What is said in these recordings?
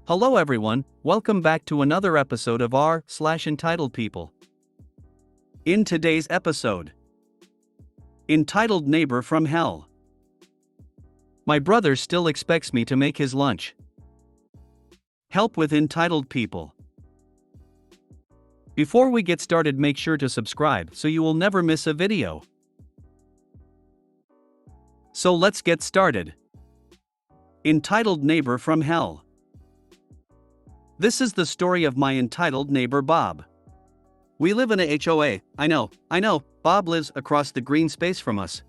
Hello everyone, welcome back to another episode of r/Entitled People. In today's episode, entitled neighbor from hell. My brother still expects me to make his lunch. Help with entitled people. Before we get started, make sure to subscribe so you will never miss a video. So let's get started. Entitled neighbor from hell. This is the story of my entitled neighbor Bob. We live in a HOA, I know, Bob lives across the green space from us.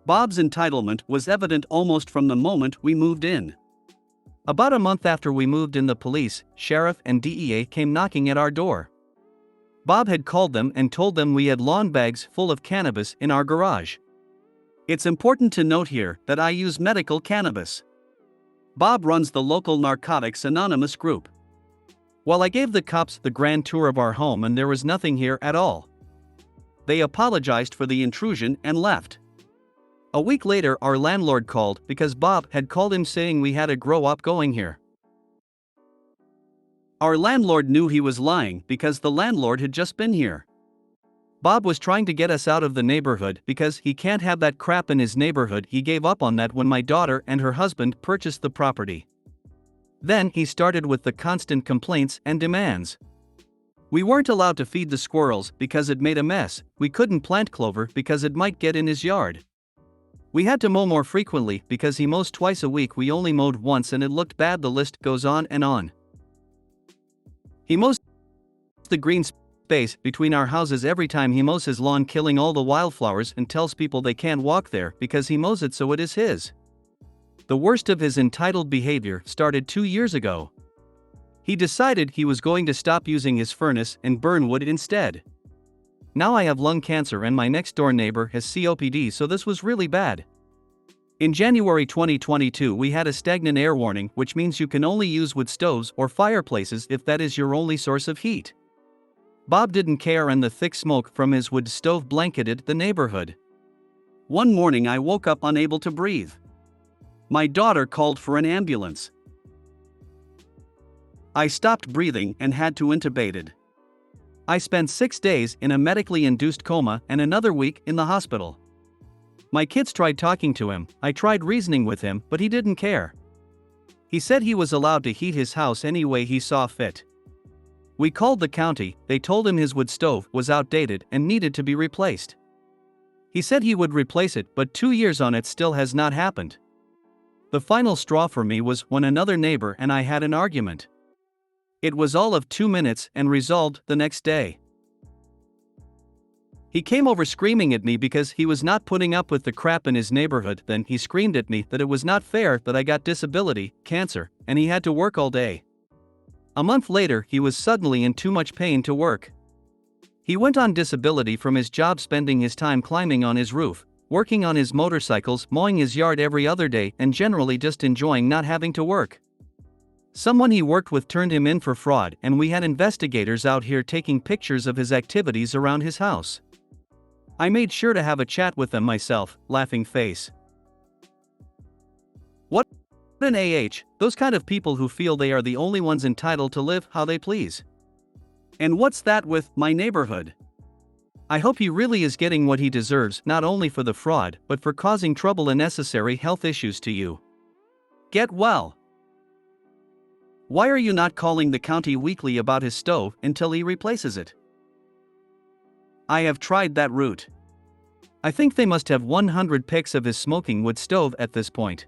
Bob's entitlement was evident almost from the moment we moved in. About a month after we moved in, the police, sheriff and DEA came knocking at our door. Bob had called them and told them we had lawn bags full of cannabis in our garage. It's important to note here that I use medical cannabis. Bob runs the local Narcotics Anonymous group. Well, I gave the cops the grand tour of our home and there was nothing here at all. They apologized for the intrusion and left. A week later, our landlord called because Bob had called him saying we had a grow up going here. Our landlord knew he was lying because the landlord had just been here. Bob was trying to get us out of the neighborhood because he can't have that crap in his neighborhood. He gave up on that when my daughter and her husband purchased the property. Then he started with the constant complaints and demands. We weren't allowed to feed the squirrels because it made a mess. We couldn't plant clover because it might get in his yard. We had to mow more frequently because he mows twice a week. We only mowed once and it looked bad. The list goes on and on. He mows the green space between our houses every time he mows his lawn, killing all the wildflowers, and tells people they can't walk there because he mows it so it is his. The worst of his entitled behavior started 2 years ago. He decided he was going to stop using his furnace and burn wood instead. Now I have lung cancer and my next door neighbor has COPD, so this was really bad. In January 2022 we had a stagnant air warning, which means you can only use wood stoves or fireplaces if that is your only source of heat. Bob didn't care and the thick smoke from his wood stove blanketed the neighborhood. One morning I woke up unable to breathe. My daughter called for an ambulance. I stopped breathing and had to intubated. I spent 6 days in a medically induced coma and another week in the hospital. My kids tried talking to him, I tried reasoning with him, but he didn't care. He said he was allowed to heat his house any way he saw fit. We called the county, they told him his wood stove was outdated and needed to be replaced. He said he would replace it, but 2 years on it still has not happened. The final straw for me was when another neighbor and I had an argument. It was all of 2 minutes and resolved the next day. He came over screaming at me because he was not putting up with the crap in his neighborhood. Then he screamed at me that it was not fair that I got disability, cancer, and he had to work all day. A month later, he was suddenly in too much pain to work. He went on disability from his job, spending his time climbing on his roof, working on his motorcycles, mowing his yard every other day, and generally just enjoying not having to work. Someone he worked with turned him in for fraud, and we had investigators out here taking pictures of his activities around his house. I made sure to have a chat with them myself, laughing face. What an those kind of people who feel they are the only ones entitled to live how they please. And what's that with my neighborhood? I hope he really is getting what he deserves, not only for the fraud, but for causing trouble and unnecessary health issues to you. Get well. Why are you not calling the county weekly about his stove until he replaces it? I have tried that route. I think they must have 100 pics of his smoking wood stove at this point.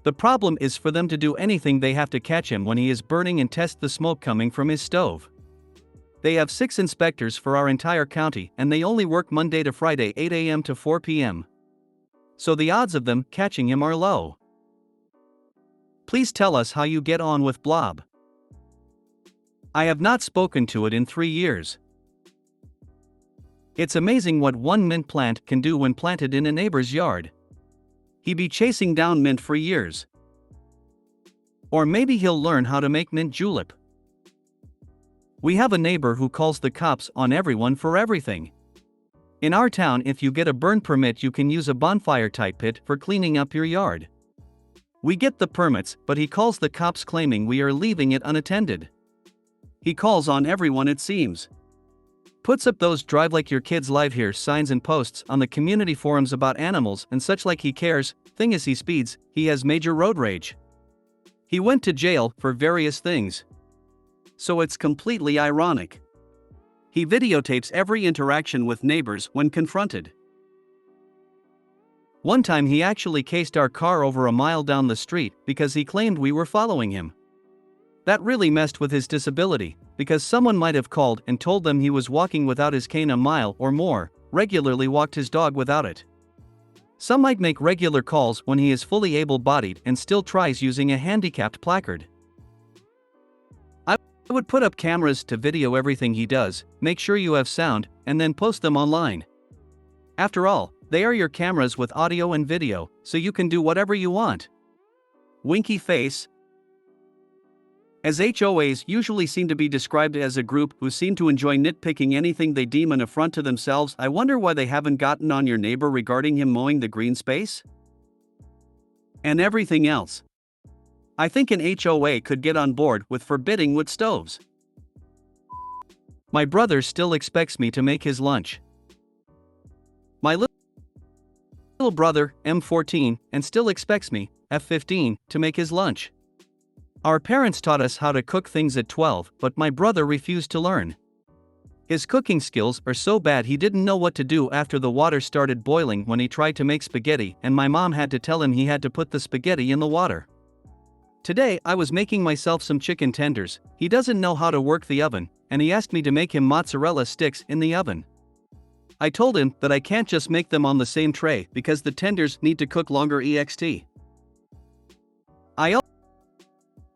The problem is for them to do anything they have to catch him when he is burning and test the smoke coming from his stove. They have 6 inspectors for our entire county and they only work Monday to Friday 8 a.m. to 4 p.m. So the odds of them catching him are low. Please tell us how you get on with Blob. I have not spoken to it in 3 years. It's amazing what one mint plant can do when planted in a neighbor's yard. He be chasing down mint for years. Or maybe he'll learn how to make mint julep. We have a neighbor who calls the cops on everyone for everything. In our town, if you get a burn permit, you can use a bonfire type pit for cleaning up your yard. We get the permits, but he calls the cops claiming we are leaving it unattended. He calls on everyone, it seems. Puts up those "drive like your kids live here" signs and posts on the community forums about animals and such like he cares. Thing is, he speeds, he has major road rage. He went to jail for various things. So it's completely ironic. He videotapes every interaction with neighbors when confronted. One time he actually cased our car over a mile down the street because he claimed we were following him. That really messed with his disability, because someone might have called and told them he was walking without his cane a mile or more, regularly walked his dog without it. Some might make regular calls when he is fully able-bodied and still tries using a handicapped placard. I would put up cameras to video everything he does, make sure you have sound, and then post them online. After all, they are your cameras with audio and video, so you can do whatever you want. Winky face. As HOAs usually seem to be described as a group who seem to enjoy nitpicking anything they deem an affront to themselves, I wonder why they haven't gotten on your neighbor regarding him mowing the green space? And everything else. I think an HOA could get on board with forbidding wood stoves. My brother still expects me to make his lunch. My little brother, M14, and still expects me, F15, to make his lunch. Our parents taught us how to cook things at 12, but my brother refused to learn. His cooking skills are so bad he didn't know what to do after the water started boiling when he tried to make spaghetti, and my mom had to tell him he had to put the spaghetti in the water. Today I was making myself some chicken tenders. He doesn't know how to work the oven, and he asked me to make him mozzarella sticks in the oven. I told him that I can't just make them on the same tray because the tenders need to cook longer. I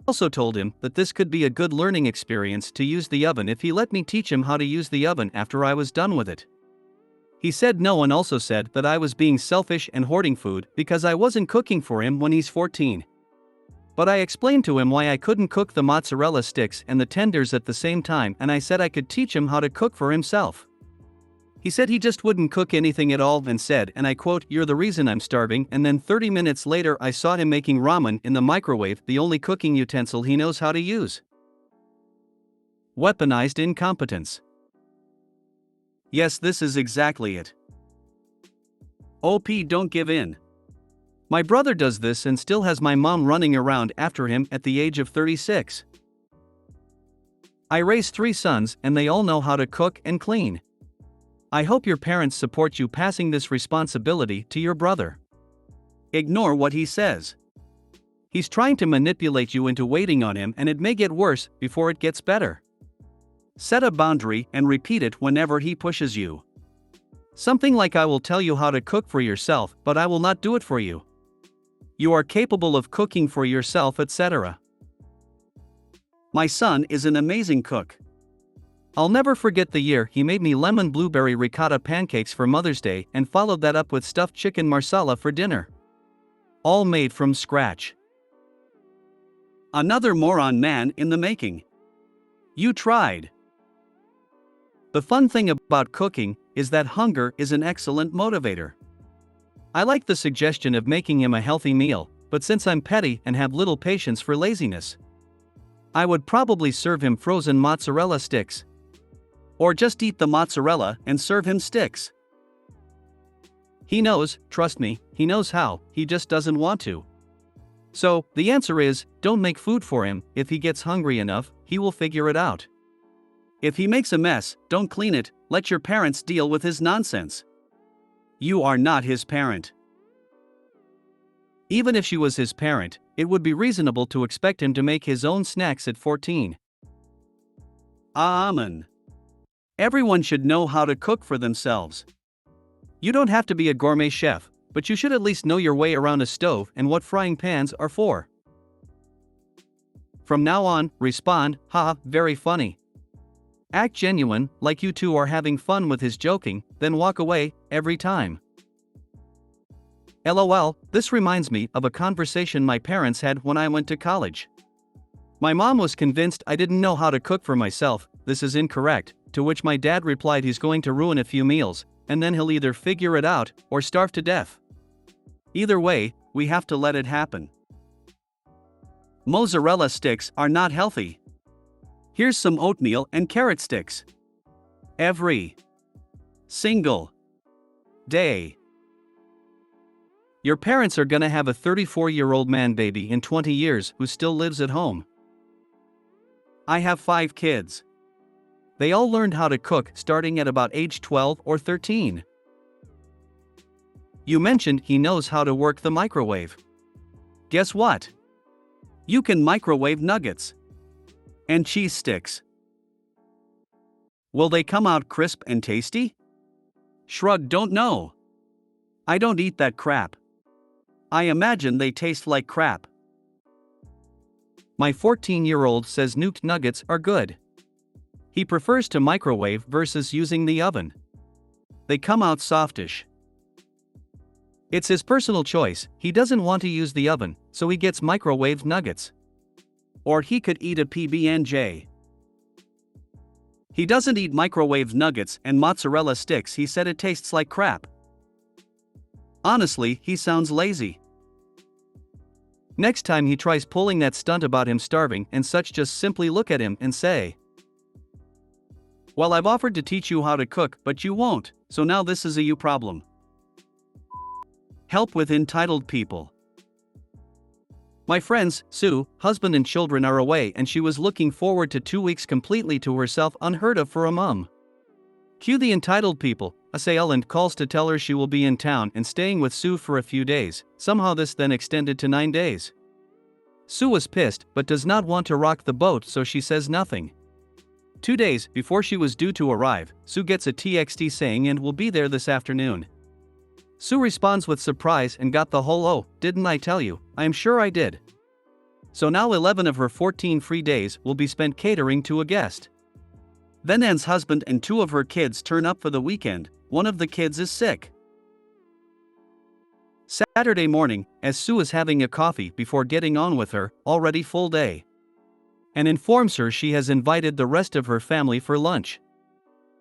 also told him that this could be a good learning experience to use the oven if he let me teach him how to use the oven after I was done with it. He said no, and also said that I was being selfish and hoarding food because I wasn't cooking for him when he's 14. But I explained to him why I couldn't cook the mozzarella sticks and the tenders at the same time, and I said I could teach him how to cook for himself. He said he just wouldn't cook anything at all and said, and I quote, "You're the reason I'm starving," and then 30 minutes later I saw him making ramen in the microwave, the only cooking utensil he knows how to use. Weaponized incompetence. Yes, this is exactly it. OP, don't give in. My brother does this and still has my mom running around after him at the age of 36. I raise 3 sons and they all know how to cook and clean. I hope your parents support you passing this responsibility to your brother. Ignore what he says. He's trying to manipulate you into waiting on him, and it may get worse before it gets better. Set a boundary and repeat it whenever he pushes you. Something like, "I will tell you how to cook for yourself, but I will not do it for you. You are capable of cooking for yourself," etc. My son is an amazing cook. I'll never forget the year he made me lemon blueberry ricotta pancakes for Mother's Day and followed that up with stuffed chicken marsala for dinner. All made from scratch. Another moron man in the making. You tried. The fun thing about cooking is that hunger is an excellent motivator. I like the suggestion of making him a healthy meal, but since I'm petty and have little patience for laziness, I would probably serve him frozen mozzarella sticks. Or just eat the mozzarella and serve him sticks. He knows, trust me, he knows how, he just doesn't want to. So, the answer is, don't make food for him. If he gets hungry enough, he will figure it out. If he makes a mess, don't clean it, let your parents deal with his nonsense. You are not his parent. Even if she was his parent, it would be reasonable to expect him to make his own snacks at 14. Amen. Everyone should know how to cook for themselves. You don't have to be a gourmet chef, but you should at least know your way around a stove and what frying pans are for. From now on, respond, "Ha, very funny." Act genuine, like you two are having fun with his joking, then walk away, every time. LOL, this reminds me of a conversation my parents had when I went to college. My mom was convinced I didn't know how to cook for myself. "This is incorrect," to which my dad replied he's going to ruin a few meals, and then he'll either figure it out or starve to death. Either way, we have to let it happen. Mozzarella sticks are not healthy. Here's some oatmeal and carrot sticks. Every single day. Your parents are gonna have a 34-year-old man baby in 20 years who still lives at home. I have 5 kids. They all learned how to cook starting at about age 12 or 13. You mentioned he knows how to work the microwave. Guess what? You can microwave nuggets and cheese sticks. Will they come out crisp and tasty? Shrug, don't know. I don't eat that crap. I imagine they taste like crap. My 14-year-old says nuked nuggets are good. He prefers to microwave versus using the oven. They come out softish. It's his personal choice, he doesn't want to use the oven, so he gets microwaved nuggets. Or he could eat a PB&J. He doesn't eat microwaved nuggets and mozzarella sticks, he said it tastes like crap. Honestly, he sounds lazy. Next time he tries pulling that stunt about him starving and such, just simply look at him and say, "Well, I've offered to teach you how to cook, but you won't, so now this is a you problem." Help with entitled people. My friends, Sue, husband and children are away and she was looking forward to 2 weeks completely to herself, unheard of for a mom. Cue the entitled people. Assailant calls to tell her she will be in town and staying with Sue for a few days. Somehow this then extended to 9 days. Sue was pissed but does not want to rock the boat, so she says nothing. 2 days before she was due to arrive, Sue gets a TXT saying and will be there this afternoon. Sue responds with surprise and got the whole "oh, didn't I tell you, I am sure I did." So now 11 of her 14 free days will be spent catering to a guest. Then Ann's husband and 2 of her kids turn up for the weekend. One of the kids is sick. Saturday morning, as Sue is having a coffee before getting on with her already full day, and informs her she has invited the rest of her family for lunch.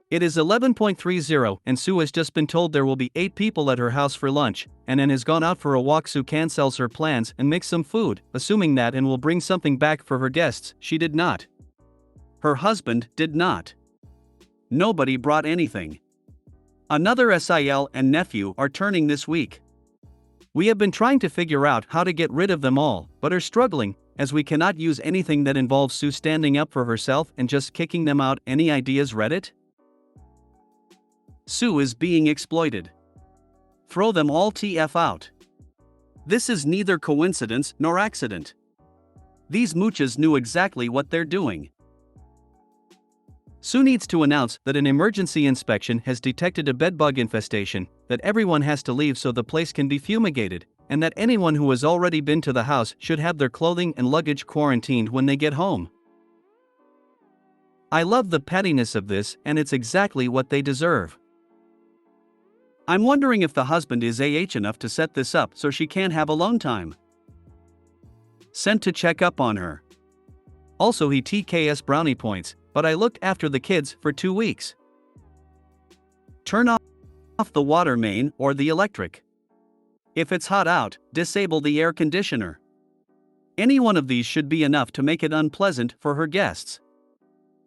It is 11:30 and Sue has just been told there will be 8 people at her house for lunch, and Ann has gone out for a walk. Sue cancels her plans and makes some food, assuming that Ann will bring something back for her guests. She did not. Her husband did not. Nobody brought anything. Another SIL and nephew are turning this week. We have been trying to figure out how to get rid of them all, but are struggling, as we cannot use anything that involves Sue standing up for herself and just kicking them out. Any ideas, Reddit? Sue is being exploited. Throw them all TF out. This is neither coincidence nor accident. These mooches knew exactly what they're doing. Sue needs to announce that an emergency inspection has detected a bedbug infestation, that everyone has to leave so the place can be fumigated, and that anyone who has already been to the house should have their clothing and luggage quarantined when they get home. I love the pettiness of this, and it's exactly what they deserve. I'm wondering if the husband is enough to set this up so she can't have alone time. Sent to check up on her. Also, he TKS brownie points, but I looked after the kids for 2 weeks. Turn off the water main or the electric. If it's hot out, disable the air conditioner. Any one of these should be enough to make it unpleasant for her guests.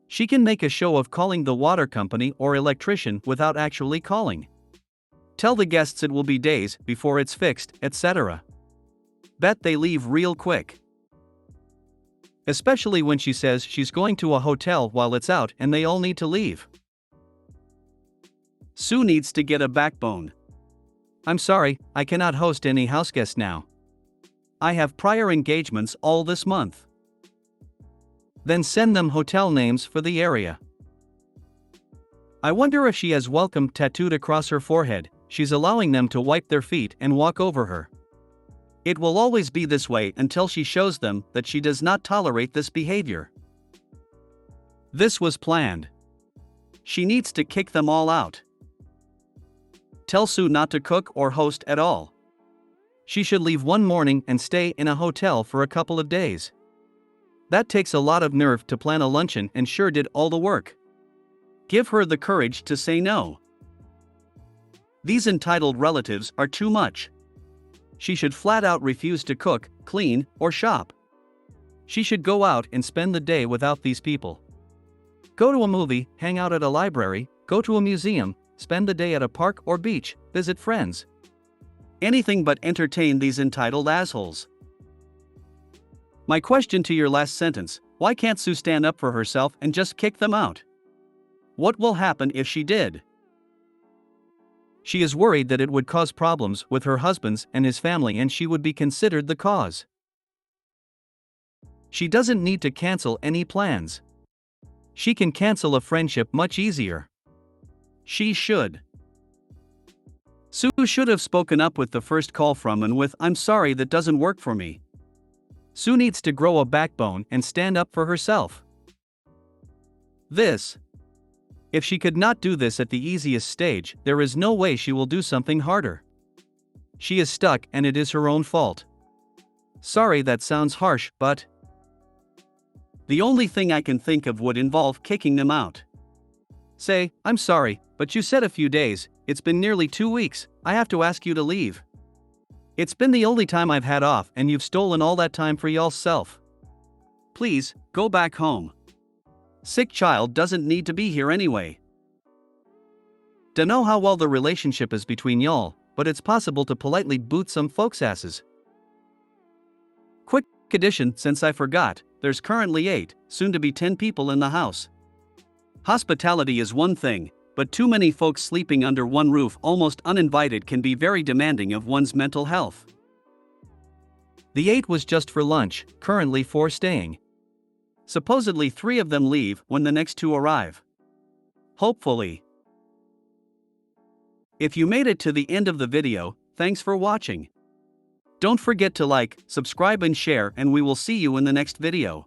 She can make a show of calling the water company or electrician without actually calling. Tell the guests it will be days before it's fixed, etc. Bet they leave real quick. Especially when she says she's going to a hotel while it's out and they all need to leave. Sue needs to get a backbone. I'm sorry, I cannot host any houseguests now. I have prior engagements all this month. Then send them hotel names for the area. I wonder if she has welcome tattooed across her forehead. She's allowing them to wipe their feet and walk over her. It will always be this way until she shows them that she does not tolerate this behavior. This was planned. She needs to kick them all out. Tell Sue not to cook or host at all. She should leave one morning and stay in a hotel for a couple of days. That takes a lot of nerve to plan a luncheon and sure did all the work. Give her the courage to say no. These entitled relatives are too much. She should flat out refuse to cook, clean, or shop. She should go out and spend the day without these people. Go to a movie, hang out at a library, go to a museum, spend the day at a park or beach, visit friends. Anything but entertain these entitled assholes. My question to your last sentence: why can't Sue stand up for herself and just kick them out? What will happen if she did? She is worried that it would cause problems with her husband and his family and she would be considered the cause. She doesn't need to cancel any plans. She can cancel a friendship much easier. She should. Sue should have spoken up with the first call from and with, "I'm sorry, that doesn't work for me." Sue needs to grow a backbone and stand up for herself. If she could not do this at the easiest stage, there is no way she will do something harder. She is stuck and it is her own fault. Sorry, that sounds harsh, but the only thing I can think of would involve kicking them out. Say, "I'm sorry, but you said a few days, it's been nearly 2 weeks, I have to ask you to leave. It's been the only time I've had off and you've stolen all that time for y'allself. Please, go back home. Sick child doesn't need to be here anyway." Dunno how well the relationship is between y'all, but it's possible to politely boot some folks' asses. Quick addition, since I forgot, there's currently 8, soon to be 10 people in the house. Hospitality is one thing, but too many folks sleeping under one roof almost uninvited can be very demanding of one's mental health. The 8 was just for lunch, currently 4 staying. Supposedly 3 of them leave when the next 2 arrive. Hopefully. If you made it to the end of the video, thanks for watching. Don't forget to like, subscribe and share, and we will see you in the next video.